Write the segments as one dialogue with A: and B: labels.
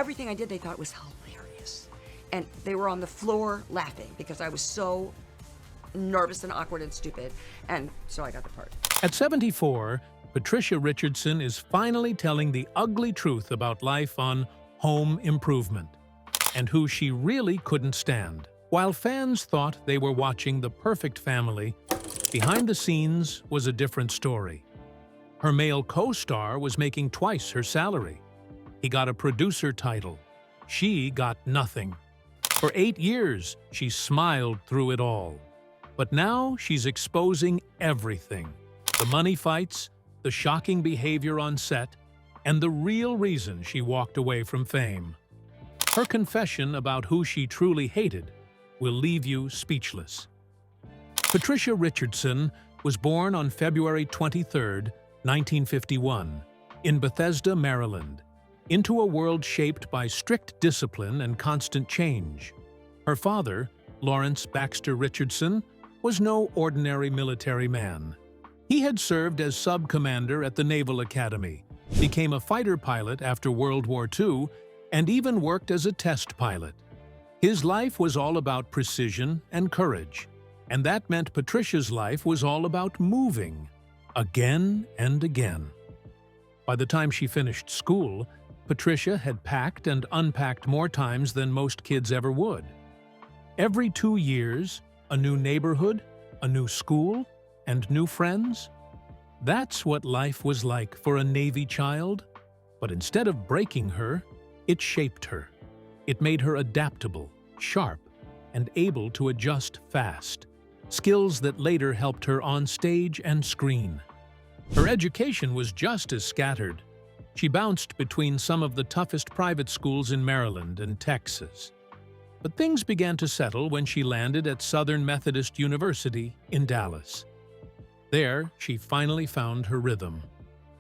A: everything I did, they thought was hilarious. And they were on the floor laughing because I was so nervous and awkward and stupid. And so I got the part.
B: At 74, Patricia Richardson is finally telling the ugly truth about life on Home Improvement and who she really couldn't stand. While fans thought they were watching The Perfect Family, behind the scenes was a different story. Her male co-star was making twice her salary. He got a producer title. She got nothing. For 8 years, she smiled through it all. But now she's exposing everything. The money fights, the shocking behavior on set, and the real reason she walked away from fame. Her confession about who she truly hated will leave you speechless. Patricia Richardson was born on February 23, 1951, in Bethesda, Maryland, into a world shaped by strict discipline and constant change. Her father, Lawrence Baxter Richardson, was no ordinary military man. He had served as sub-commander at the Naval Academy, became a fighter pilot after World War II, and even worked as a test pilot. His life was all about precision and courage, and that meant Patricia's life was all about moving, again and again. By the time she finished school, Patricia had packed and unpacked more times than most kids ever would. Every 2 years, a new neighborhood, a new school, and new friends. That's what life was like for a Navy child. But instead of breaking her, it shaped her. It made her adaptable, sharp, and able to adjust fast. Skills that later helped her on stage and screen. Her education was just as scattered. She bounced between some of the toughest private schools in Maryland and Texas. But things began to settle when she landed at Southern Methodist University in Dallas. There, she finally found her rhythm.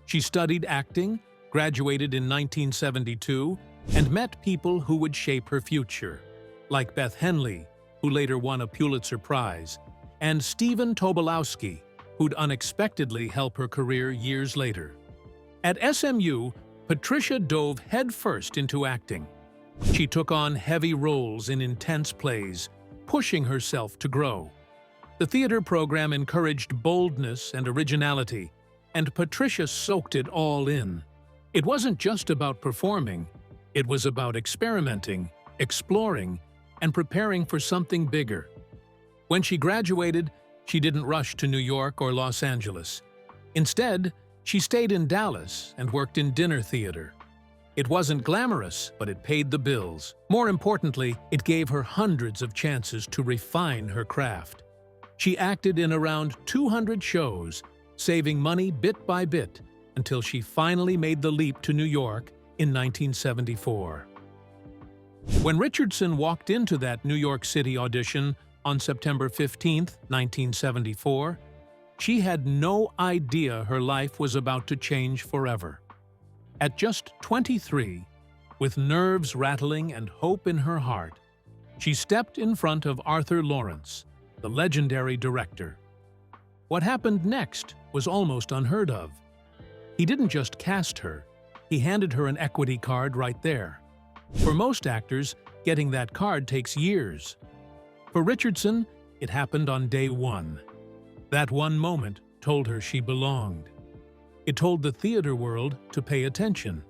B: She studied acting, graduated in 1972, and met people who would shape her future, like Beth Henley, who later won a Pulitzer Prize, and Stephen Tobolowsky, who'd unexpectedly help her career years later. At SMU, Patricia dove headfirst into acting. She took on heavy roles in intense plays, pushing herself to grow. The theater program encouraged boldness and originality, and Patricia soaked it all in. It wasn't just about performing, it was about experimenting, exploring, and preparing for something bigger. When she graduated, she didn't rush to New York or Los Angeles. Instead, she stayed in Dallas and worked in dinner theater. It wasn't glamorous, but it paid the bills. More importantly, it gave her hundreds of chances to refine her craft. She acted in around 200 shows, saving money bit by bit, until she finally made the leap to New York in 1974. When Richardson walked into that New York City audition on September 15, 1974, she had no idea her life was about to change forever. At just 23, with nerves rattling and hope in her heart, she stepped in front of Arthur Lawrence, the legendary director. What happened next was almost unheard of. He didn't just cast her, he handed her an equity card right there. For most actors, getting that card takes years. For Richardson, it happened on day one. That one moment told her she belonged. It told the theater world to pay attention.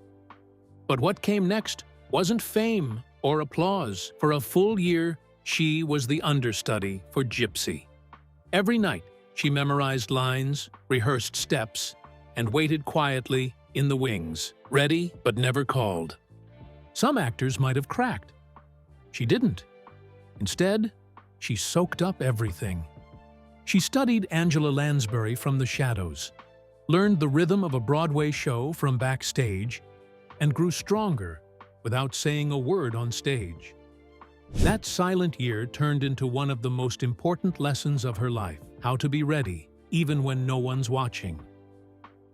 B: But what came next wasn't fame or applause. For a full year, she was the understudy for Gypsy. Every night, she memorized lines, rehearsed steps, and waited quietly in the wings, ready but never called. Some actors might have cracked. She didn't. Instead, she soaked up everything. She studied Angela Lansbury from the shadows, learned the rhythm of a Broadway show from backstage, and grew stronger without saying a word on stage. That silent year turned into one of the most important lessons of her life, how to be ready, even when no one's watching.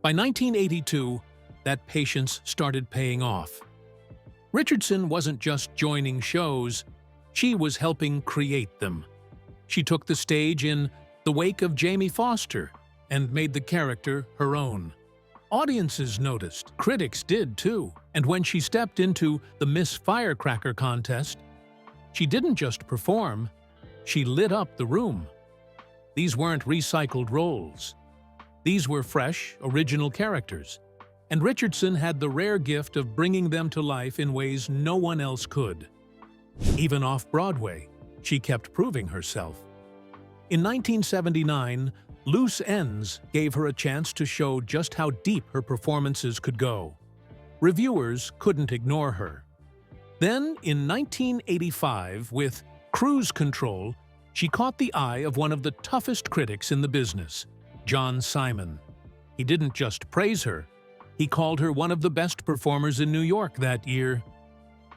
B: By 1982, that patience started paying off. Richardson wasn't just joining shows, she was helping create them. She took the stage in The Wake of Jamie Foster and made the character her own. Audiences noticed, critics did too, and when she stepped into the Miss Firecracker contest, she didn't just perform, she lit up the room. These weren't recycled roles. These were fresh, original characters, and Richardson had the rare gift of bringing them to life in ways no one else could. Even off Broadway, she kept proving herself. In 1979, Loose Ends gave her a chance to show just how deep her performances could go. Reviewers couldn't ignore her. Then, in 1985, with Cruise Control, she caught the eye of one of the toughest critics in the business, John Simon. He didn't just praise her, he called her one of the best performers in New York that year.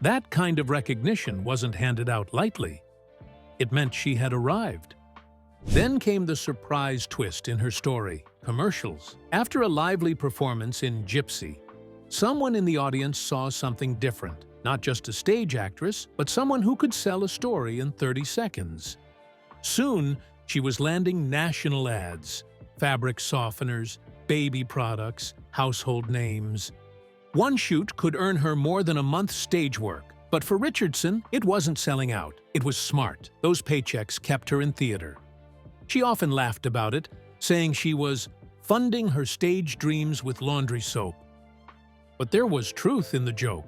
B: That kind of recognition wasn't handed out lightly. It meant she had arrived. Then came the surprise twist in her story, commercials. After a lively performance in Gypsy, someone in the audience saw something different. Not just a stage actress, but someone who could sell a story in 30 seconds. Soon, she was landing national ads, fabric softeners, baby products, household names. One shoot could earn her more than a month's stage work, but for Richardson, it wasn't selling out. It was smart. Those paychecks kept her in theater. She often laughed about it, saying she was funding her stage dreams with laundry soap. But there was truth in the joke.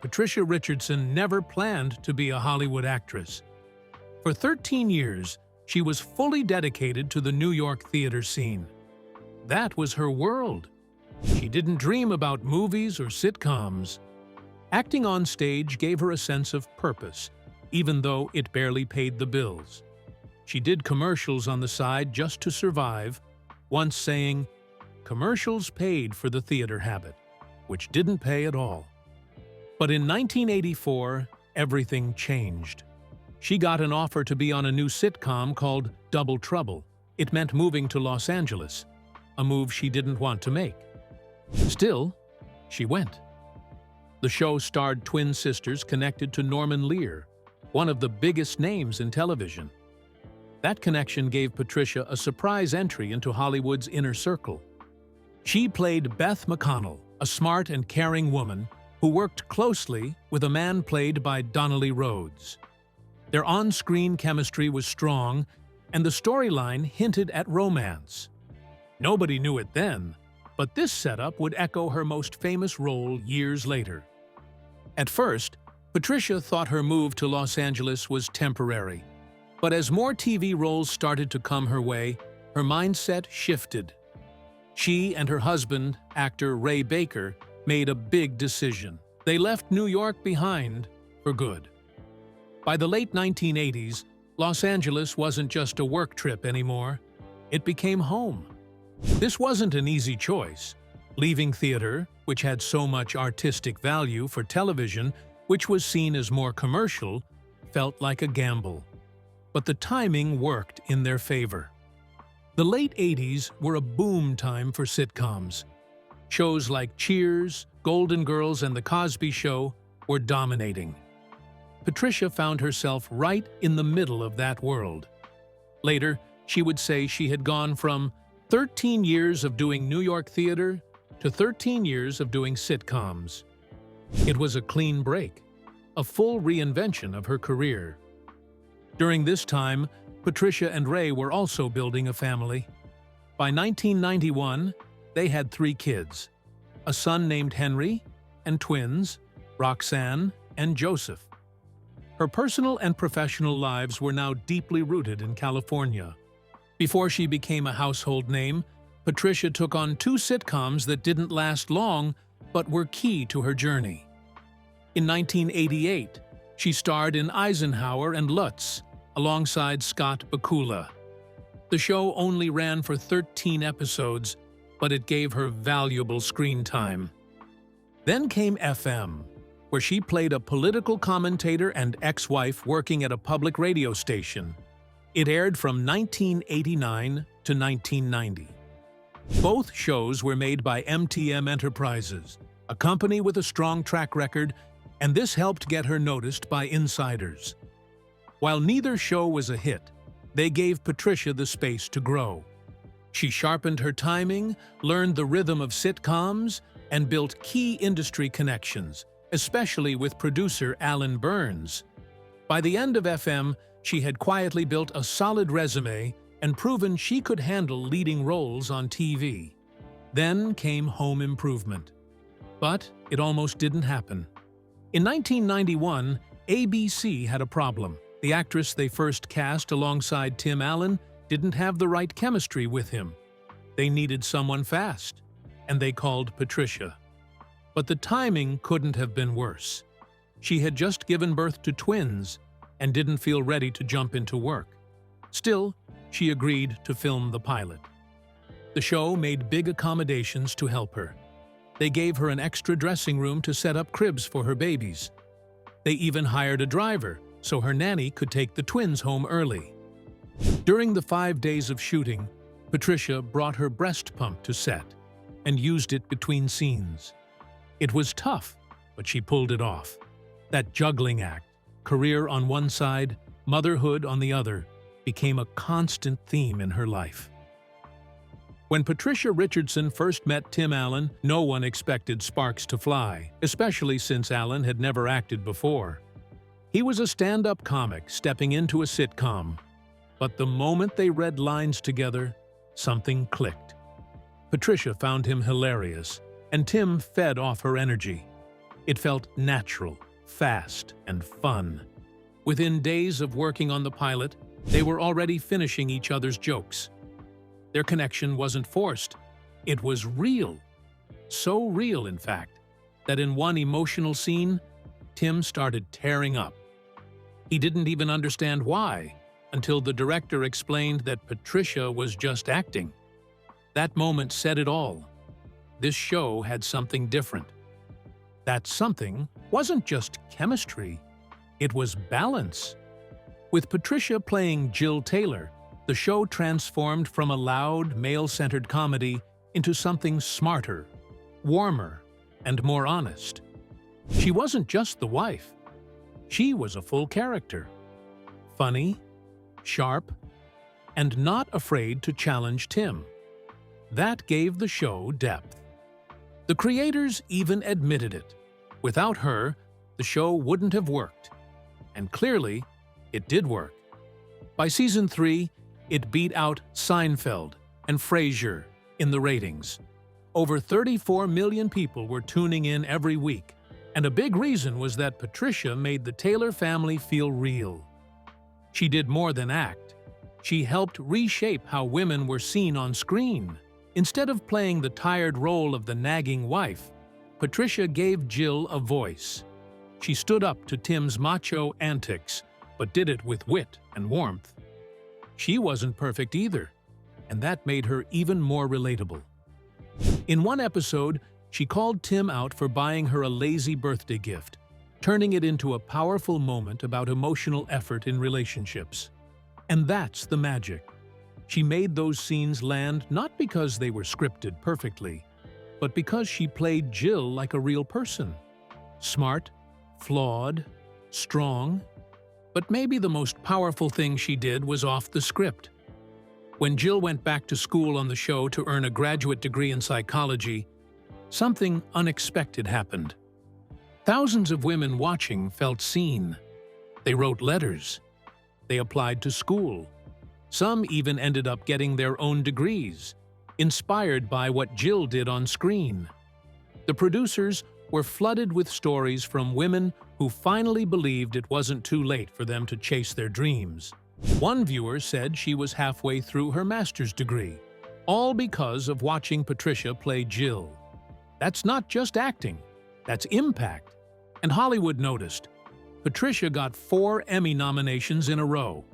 B: Patricia Richardson never planned to be a Hollywood actress. For 13 years, she was fully dedicated to the New York theater scene. That was her world. She didn't dream about movies or sitcoms. Acting on stage gave her a sense of purpose, even though it barely paid the bills. She did commercials on the side just to survive, once saying, "Commercials paid for the theater habit," which didn't pay at all. But in 1984, everything changed. She got an offer to be on a new sitcom called Double Trouble. It meant moving to Los Angeles, a move she didn't want to make. Still, she went. The show starred twin sisters connected to Norman Lear, one of the biggest names in television. That connection gave Patricia a surprise entry into Hollywood's inner circle. She played Beth McConnell, a smart and caring woman who worked closely with a man played by Donnelly Rhodes. Their on-screen chemistry was strong, and the storyline hinted at romance. Nobody knew it then, but this setup would echo her most famous role years later. At first, Patricia thought her move to Los Angeles was temporary. But as more TV roles started to come her way, her mindset shifted. She and her husband, actor Ray Baker, made a big decision. They left New York behind for good. By the late 1980s, Los Angeles wasn't just a work trip anymore. It became home. This wasn't an easy choice. Leaving theater, which had so much artistic value, for television, which was seen as more commercial, felt like a gamble. But the timing worked in their favor. The late 80s were a boom time for sitcoms. Shows like Cheers, Golden Girls, and The Cosby Show were dominating. Patricia found herself right in the middle of that world. Later, she would say she had gone from 13 years of doing New York theater to 13 years of doing sitcoms. It was a clean break, a full reinvention of her career. During this time, Patricia and Ray were also building a family. By 1991, they had 3 kids, a son named Henry, and twins, Roxanne and Joseph. Her personal and professional lives were now deeply rooted in California. Before she became a household name, Patricia took on 2 sitcoms that didn't last long but were key to her journey. In 1988, she starred in Eisenhower and Lutz, alongside Scott Bakula. The show only ran for 13 episodes, but it gave her valuable screen time. Then came FM, where she played a political commentator and ex-wife working at a public radio station. It aired from 1989 to 1990. Both shows were made by MTM Enterprises, a company with a strong track record, and this helped get her noticed by insiders. While neither show was a hit, they gave Patricia the space to grow. She sharpened her timing, learned the rhythm of sitcoms, and built key industry connections, especially with producer Alan Burns. By the end of FM, she had quietly built a solid resume and proven she could handle leading roles on TV. Then came Home Improvement. But it almost didn't happen. In 1991, ABC had a problem. The actress they first cast alongside Tim Allen didn't have the right chemistry with him. They needed someone fast, and they called Patricia. But the timing couldn't have been worse. She had just given birth to twins and didn't feel ready to jump into work. Still, she agreed to film the pilot. The show made big accommodations to help her. They gave her an extra dressing room to set up cribs for her babies. They even hired a driver so her nanny could take the twins home early. During the 5 days of shooting, Patricia brought her breast pump to set and used it between scenes. It was tough, but she pulled it off. That juggling act, career on one side, motherhood on the other, became a constant theme in her life. When Patricia Richardson first met Tim Allen, no one expected sparks to fly, especially since Allen had never acted before. He was a stand-up comic stepping into a sitcom. But the moment they read lines together, something clicked. Patricia found him hilarious, and Tim fed off her energy. It felt natural, fast, and fun. Within days of working on the pilot, they were already finishing each other's jokes. Their connection wasn't forced. It was real. So real, in fact, that in one emotional scene, Tim started tearing up. He didn't even understand why, until the director explained that Patricia was just acting. That moment said it all. This show had something different. That something wasn't just chemistry, it was balance. With Patricia playing Jill Taylor, the show transformed from a loud, male-centered comedy into something smarter, warmer, and more honest. She wasn't just the wife. She was a full character. Funny, sharp, and not afraid to challenge Tim. That gave the show depth. The creators even admitted it. Without her, the show wouldn't have worked. And clearly, it did work. By season 3, it beat out Seinfeld and Frasier in the ratings. Over 34 million people were tuning in every week, and a big reason was that Patricia made the Taylor family feel real. She did more than act. She helped reshape how women were seen on screen. Instead of playing the tired role of the nagging wife, Patricia gave Jill a voice. She stood up to Tim's macho antics, but did it with wit and warmth. She wasn't perfect either, and that made her even more relatable. In one episode, she called Tim out for buying her a lazy birthday gift, turning it into a powerful moment about emotional effort in relationships. And that's the magic. She made those scenes land not because they were scripted perfectly, but because she played Jill like a real person. Smart, flawed, strong. But maybe the most powerful thing she did was off the script. When Jill went back to school on the show to earn a graduate degree in psychology, something unexpected happened. Thousands of women watching felt seen. They wrote letters. They applied to school. Some even ended up getting their own degrees, inspired by what Jill did on screen. The producers were flooded with stories from women who finally believed it wasn't too late for them to chase their dreams. One viewer said she was halfway through her master's degree, all because of watching Patricia play Jill. That's not just acting, that's impact. And Hollywood noticed. Patricia got 4 Emmy nominations in a row.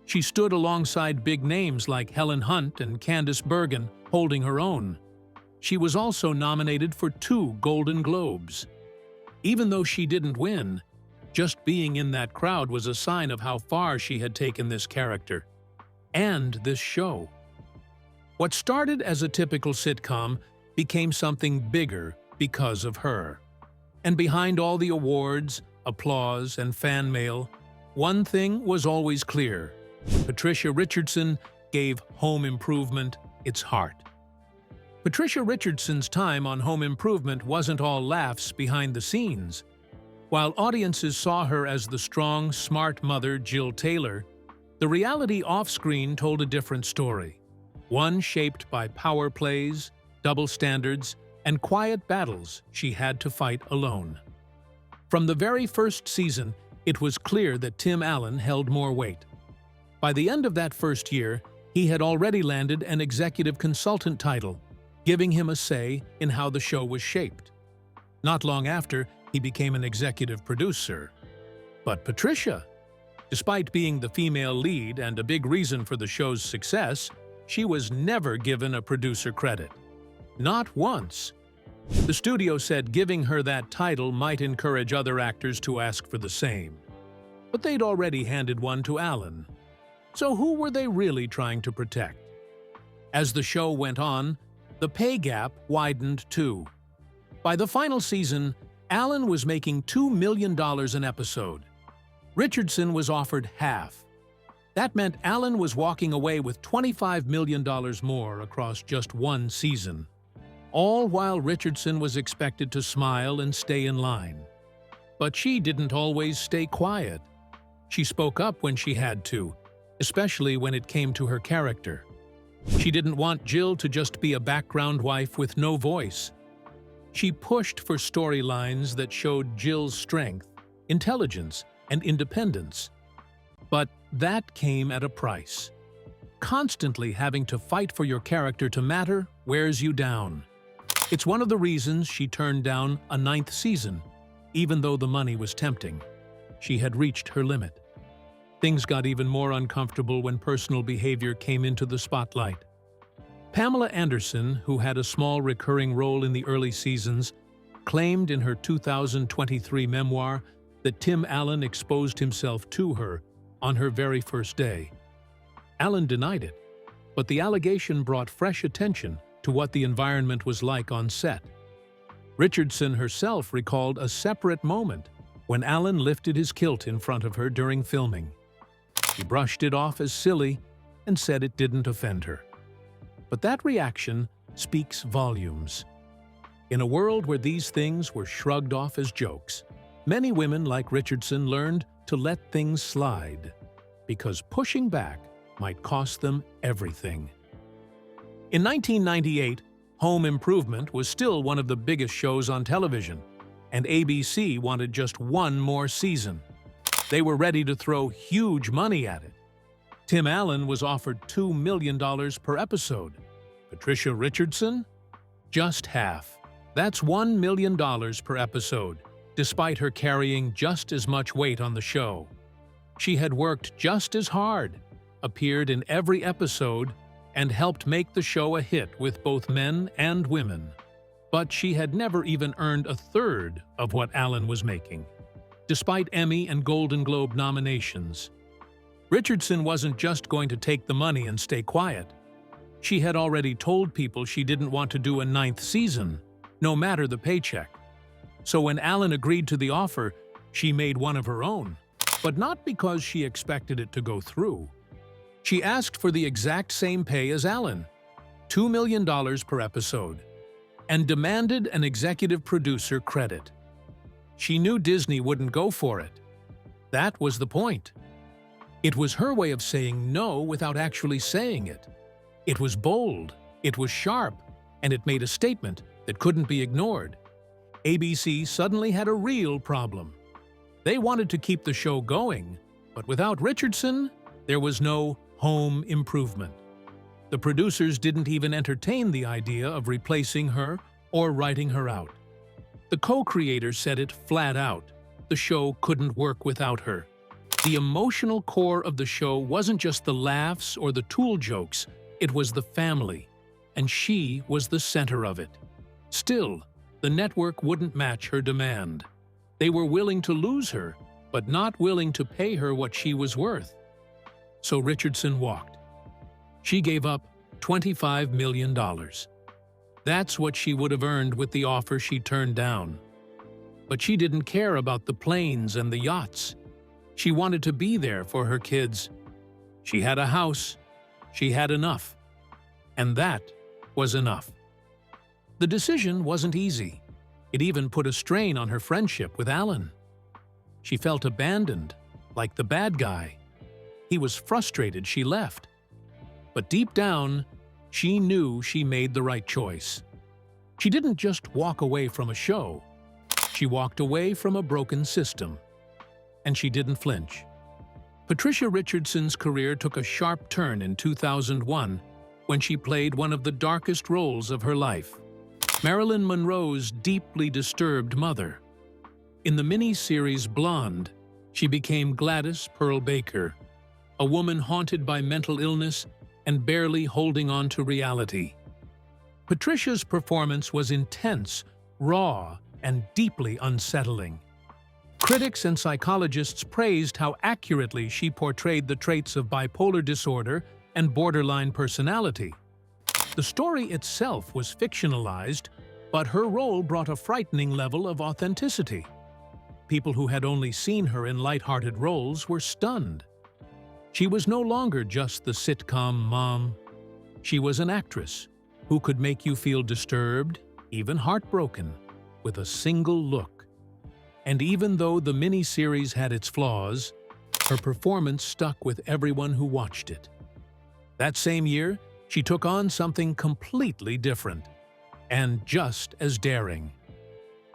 B: She stood alongside big names like Helen Hunt and Candice Bergen, holding her own. She was also nominated for 2 Golden Globes. Even though she didn't win, just being in that crowd was a sign of how far she had taken this character and this show. What started as a typical sitcom became something bigger because of her. And behind all the awards, applause, and fan mail, one thing was always clear. Patricia Richardson gave Home Improvement its heart. Patricia Richardson's time on Home Improvement wasn't all laughs behind the scenes. While audiences saw her as the strong, smart mother Jill Taylor, the reality off-screen told a different story, one shaped by power plays, double standards, and quiet battles she had to fight alone. From the very first season, it was clear that Tim Allen held more weight. By the end of that first year, he had already landed an executive consultant title, giving him a say in how the show was shaped. Not long after, he became an executive producer. But Patricia, despite being the female lead and a big reason for the show's success, she was never given a producer credit. Not once. The studio said giving her that title might encourage other actors to ask for the same. But they'd already handed one to Allen. So who were they really trying to protect? As the show went on, the pay gap widened too. By the final season, Allen was making $2 million an episode. Richardson was offered half. That meant Allen was walking away with $25 million more across just one season, all while Richardson was expected to smile and stay in line. But she didn't always stay quiet. She spoke up when she had to, especially when it came to her character. She didn't want Jill to just be a background wife with no voice. She pushed for storylines that showed Jill's strength, intelligence, and independence. But that came at a price. Constantly having to fight for your character to matter wears you down. It's one of the reasons she turned down a 9th season, even though the money was tempting. She had reached her limit. Things got even more uncomfortable when personal behavior came into the spotlight. Pamela Anderson, who had a small recurring role in the early seasons, claimed in her 2023 memoir that Tim Allen exposed himself to her on her very first day. Allen denied it, but the allegation brought fresh attention to what the environment was like on set. Richardson herself recalled a separate moment when Allen lifted his kilt in front of her during filming. She brushed it off as silly and said it didn't offend her. But that reaction speaks volumes. In a world where these things were shrugged off as jokes, many women like Richardson learned to let things slide, because pushing back might cost them everything. In 1998, Home Improvement was still one of the biggest shows on television, and ABC wanted just one more season. They were ready to throw huge money at it. Tim Allen was offered $2 million per episode. Patricia Richardson? Just half. That's $1 million per episode, despite her carrying just as much weight on the show. She had worked just as hard, appeared in every episode, and helped make the show a hit with both men and women. But she had never even earned a third of what Allen was making, despite Emmy and Golden Globe nominations. Richardson wasn't just going to take the money and stay quiet. She had already told people she didn't want to do a 9th season, no matter the paycheck. So when Allen agreed to the offer, she made one of her own, but not because she expected it to go through. She asked for the exact same pay as Allen, $2 million per episode, and demanded an executive producer credit. She knew Disney wouldn't go for it. That was the point. It was her way of saying no without actually saying it. It was bold, it was sharp, and it made a statement that couldn't be ignored. ABC suddenly had a real problem. They wanted to keep the show going, but without Richardson, there was no Home Improvement. The producers didn't even entertain the idea of replacing her or writing her out. The co-creator said it flat out. The show couldn't work without her. The emotional core of the show wasn't just the laughs or the tool jokes, it was the family, and she was the center of it. Still, the network wouldn't match her demand. They were willing to lose her, but not willing to pay her what she was worth. So Richardson walked. She gave up $25 million. That's what she would have earned with the offer she turned down. But she didn't care about the planes and the yachts. She wanted to be there for her kids. She had a house. She had enough. And that was enough. The decision wasn't easy. It even put a strain on her friendship with Alan. She felt abandoned, like the bad guy. He was frustrated she left. But deep down, she knew she made the right choice. She didn't just walk away from a show. She walked away from a broken system. And she didn't flinch. Patricia Richardson's career took a sharp turn in 2001 when she played one of the darkest roles of her life, Marilyn Monroe's deeply disturbed mother. In the mini-series Blonde, she became Gladys Pearl Baker, a woman haunted by mental illness and barely holding on to reality. Patricia's performance was intense, raw, and deeply unsettling. Critics and psychologists praised how accurately she portrayed the traits of bipolar disorder and borderline personality. The story itself was fictionalized, but her role brought a frightening level of authenticity. People who had only seen her in lighthearted roles were stunned. She was no longer just the sitcom mom. She was an actress who could make you feel disturbed, even heartbroken, with a single look. And even though the miniseries had its flaws, her performance stuck with everyone who watched it. That same year, she took on something completely different, and just as daring.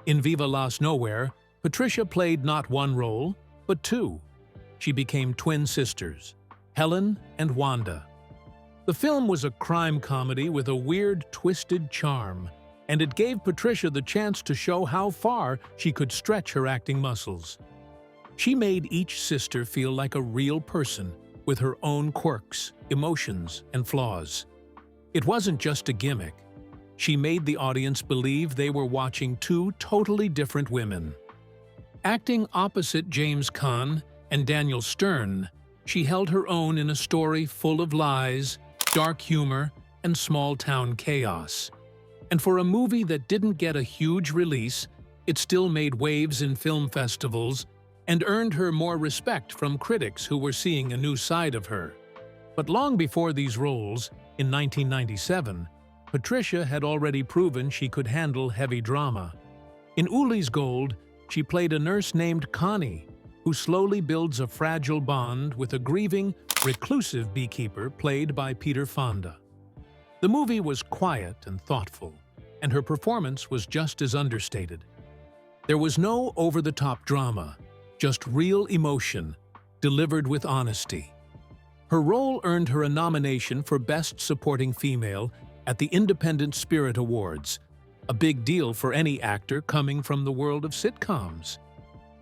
B: In Viva Las Nowhere, Patricia played not one role, but two. She became twin sisters, Helen and Wanda. The film was a crime comedy with a weird, twisted charm, and it gave Patricia the chance to show how far she could stretch her acting muscles. She made each sister feel like a real person, with her own quirks, emotions, and flaws. It wasn't just a gimmick. She made the audience believe they were watching two totally different women. Acting opposite James Caan and Daniel Stern, she held her own in a story full of lies, dark humor, and small-town chaos. And for a movie that didn't get a huge release, it still made waves in film festivals and earned her more respect from critics who were seeing a new side of her. But long before these roles, in 1997, Patricia had already proven she could handle heavy drama. In Uli's Gold, she played a nurse named Connie, who slowly builds a fragile bond with a grieving, reclusive beekeeper played by Peter Fonda. The movie was quiet and thoughtful, and her performance was just as understated. There was no over-the-top drama, just real emotion, delivered with honesty. Her role earned her a nomination for Best Supporting Female at the Independent Spirit Awards, a big deal for any actor coming from the world of sitcoms.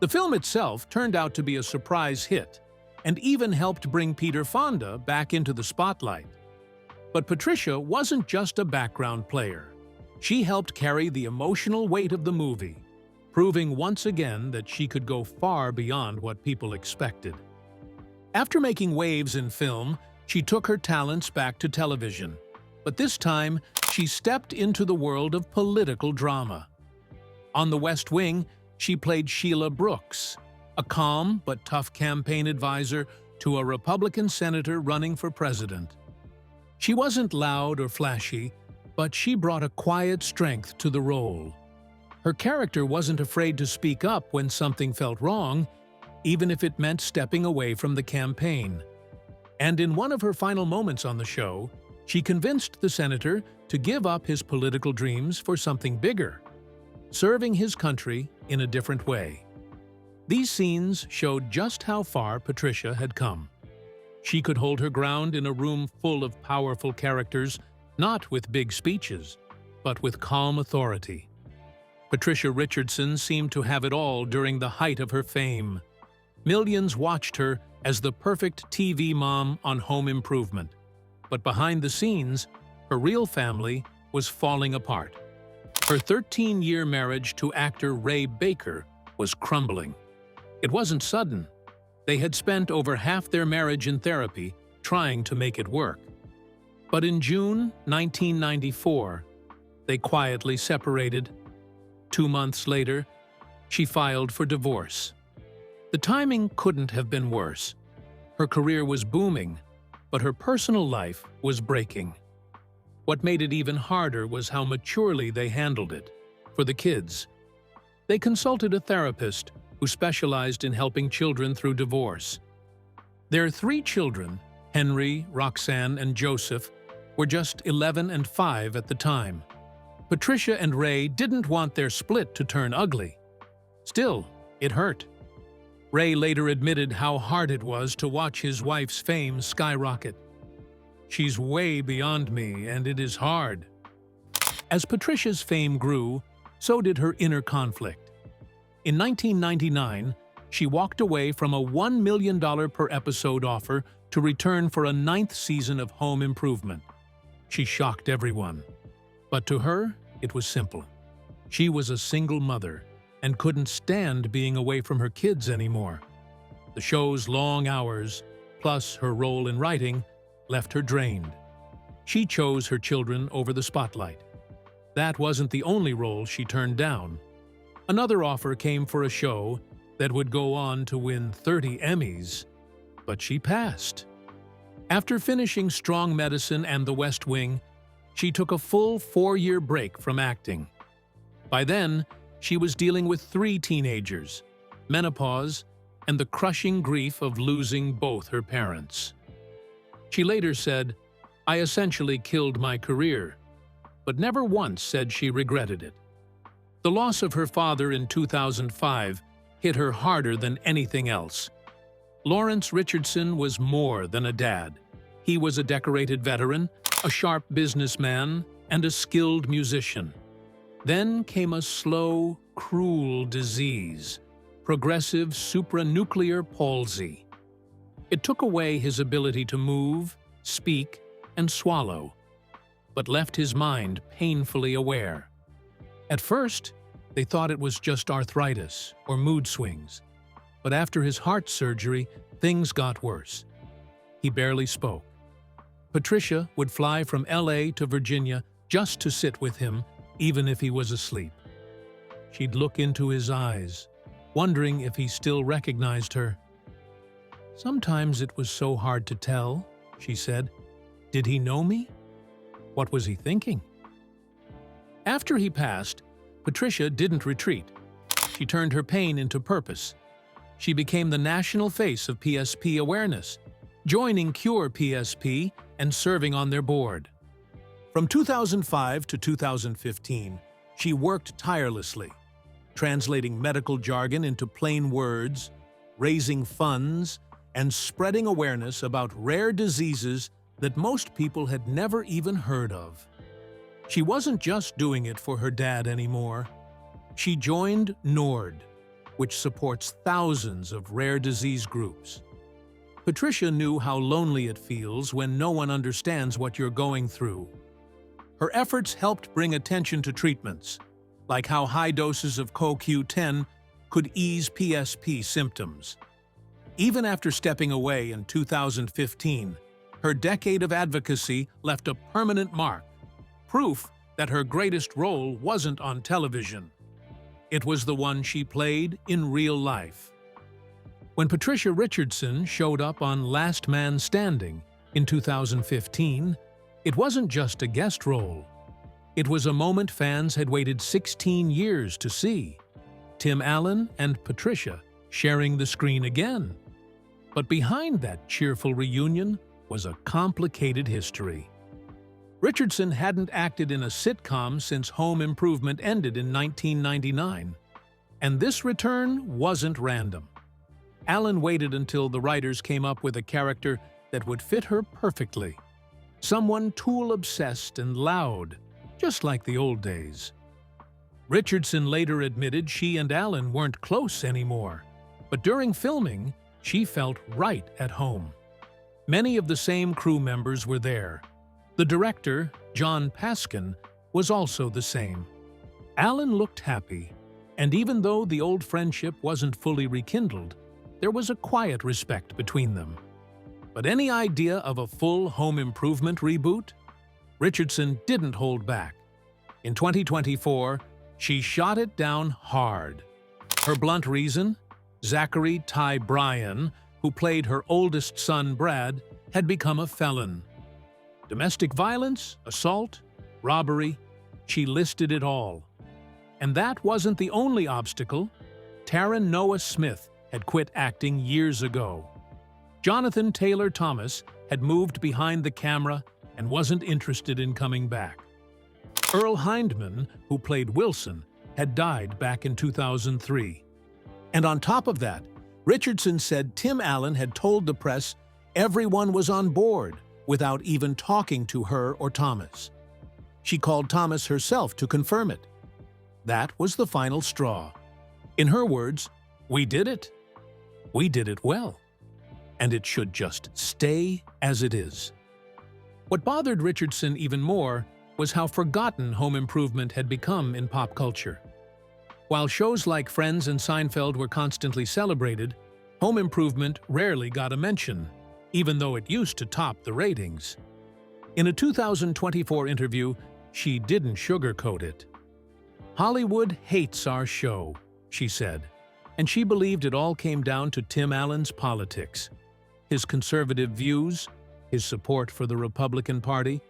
B: The film itself turned out to be a surprise hit, and even helped bring Peter Fonda back into the spotlight. But Patricia wasn't just a background player. She helped carry the emotional weight of the movie, proving once again that she could go far beyond what people expected. After making waves in film, she took her talents back to television. But this time, she stepped into the world of political drama. On The West Wing, she played Sheila Brooks, a calm but tough campaign advisor to a Republican senator running for president. She wasn't loud or flashy, but she brought a quiet strength to the role. Her character wasn't afraid to speak up when something felt wrong, even if it meant stepping away from the campaign. And in one of her final moments on the show, she convinced the senator to give up his political dreams for something bigger, serving his country in a different way. These scenes showed just how far Patricia had come. She could hold her ground in a room full of powerful characters, not with big speeches, but with calm authority. Patricia Richardson seemed to have it all during the height of her fame. Millions watched her as the perfect TV mom on Home Improvement. But behind the scenes, her real family was falling apart. Her 13-year marriage to actor Ray Baker was crumbling. It wasn't sudden. They had spent over half their marriage in therapy trying to make it work. But in June 1994, they quietly separated. 2 months later, she filed for divorce. The timing couldn't have been worse. Her career was booming, but her personal life was breaking. What made it even harder was how maturely they handled it. For the kids, they consulted a therapist who specialized in helping children through divorce. Their 3 children, Henry, Roxanne, and Joseph, were just 11 and 5 at the time. Patricia and Ray didn't want their split to turn ugly. Still, it hurt. Ray later admitted how hard it was to watch his wife's fame skyrocket. "She's way beyond me, and it is hard." As Patricia's fame grew, so did her inner conflict. In 1999, she walked away from a $1 million per episode offer to return for a 9th season of Home Improvement. She shocked everyone. But to her, it was simple. She was a single mother and couldn't stand being away from her kids anymore. The show's long hours, plus her role in writing, left her drained. She chose her children over the spotlight. That wasn't the only role she turned down. Another offer came for a show that would go on to win 30 Emmys, but she passed. After finishing Strong Medicine and The West Wing, she took a full 4-year break from acting. By then, she was dealing with 3 teenagers, menopause, and the crushing grief of losing both her parents. She later said, "I essentially killed my career," but never once said she regretted it. The loss of her father in 2005 hit her harder than anything else. Lawrence Richardson was more than a dad. He was a decorated veteran, a sharp businessman, and a skilled musician. Then came a slow, cruel disease, progressive supranuclear palsy. It took away his ability to move, speak, and swallow, but left his mind painfully aware. At first, they thought it was just arthritis or mood swings, but after his heart surgery, things got worse. He barely spoke. Patricia would fly from LA to Virginia just to sit with him, even if he was asleep. She'd look into his eyes, wondering if he still recognized her. "Sometimes it was so hard to tell," she said. "Did he know me? What was he thinking?" After he passed, Patricia didn't retreat. She turned her pain into purpose. She became the national face of PSP awareness, joining Cure PSP and serving on their board. From 2005 to 2015, she worked tirelessly, translating medical jargon into plain words, raising funds, and spreading awareness about rare diseases that most people had never even heard of. She wasn't just doing it for her dad anymore. She joined NORD, which supports thousands of rare disease groups. Patricia knew how lonely it feels when no one understands what you're going through. Her efforts helped bring attention to treatments, like how high doses of CoQ10 could ease PSP symptoms. Even after stepping away in 2015, her decade of advocacy left a permanent mark, proof that her greatest role wasn't on television. It was the one she played in real life. When Patricia Richardson showed up on Last Man Standing in 2015, it wasn't just a guest role. It was a moment fans had waited 16 years to see. Tim Allen and Patricia sharing the screen again. But behind that cheerful reunion was a complicated history. Richardson hadn't acted in a sitcom since Home Improvement ended in 1999, and this return wasn't random. Allen waited until the writers came up with a character that would fit her perfectly. Someone tool-obsessed and loud, just like the old days. Richardson later admitted she and Allen weren't close anymore, but during filming, she felt right at home. Many of the same crew members were there. The director, John Paskin, was also the same. Allen looked happy, and even though the old friendship wasn't fully rekindled, there was a quiet respect between them. But any idea of a full Home Improvement reboot? Richardson didn't hold back. In 2024, she shot it down hard. Her blunt reason? Zachary Ty Bryan, who played her oldest son Brad, had become a felon. Domestic violence, assault, robbery, she listed it all. And that wasn't the only obstacle. Taryn Noah Smith had quit acting years ago. Jonathan Taylor Thomas had moved behind the camera and wasn't interested in coming back. Earl Hindman, who played Wilson, had died back in 2003. And on top of that, Richardson said Tim Allen had told the press everyone was on board without even talking to her or Thomas. She called Thomas herself to confirm it. That was the final straw. In her words, "We did it. We did it well. And it should just stay as it is." What bothered Richardson even more was how forgotten home improvement had become in pop culture. While shows like Friends and Seinfeld were constantly celebrated, home improvement rarely got a mention, even though it used to top the ratings. In a 2024 interview, she didn't sugarcoat it. "Hollywood hates our show," she said, and she believed it all came down to Tim Allen's politics. His conservative views, his support for the Republican Party.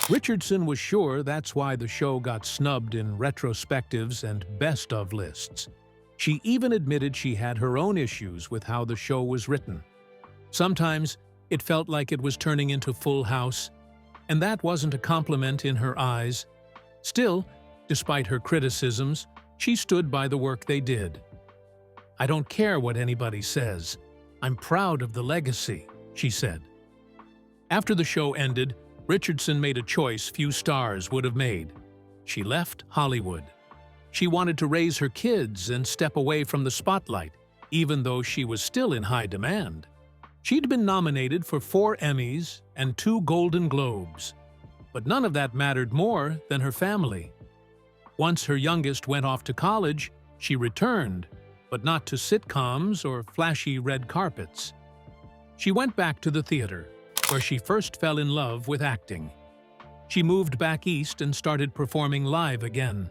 B: Richardson was sure that's why the show got snubbed in retrospectives and best-of lists. She even admitted she had her own issues with how the show was written. Sometimes it felt like it was turning into Full House, and that wasn't a compliment in her eyes. Still, despite her criticisms, she stood by the work they did. "I don't care what anybody says. I'm proud of the legacy," she said. After the show ended, Richardson made a choice few stars would have made. She left Hollywood. She wanted to raise her kids and step away from the spotlight, even though she was still in high demand. She'd been nominated for 4 Emmys and 2 Golden Globes, but none of that mattered more than her family. Once her youngest went off to college, she returned, but not to sitcoms or flashy red carpets. She went back to the theater, where she first fell in love with acting. She moved back east and started performing live again.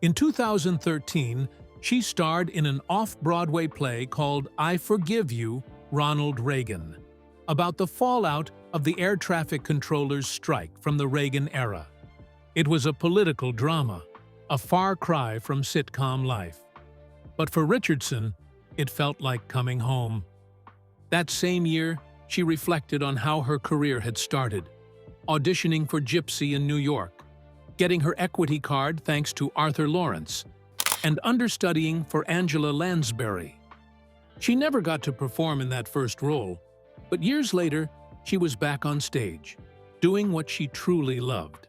B: In 2013, she starred in an off-Broadway play called I Forgive You, Ronald Reagan, about the fallout of the air traffic controllers' strike from the Reagan era. It was a political drama, a far cry from sitcom life. But for Richardson, it felt like coming home. That same year, she reflected on how her career had started, auditioning for Gypsy in New York, getting her equity card thanks to Arthur Lawrence, and understudying for Angela Lansbury. She never got to perform in that first role, but years later, she was back on stage, doing what she truly loved.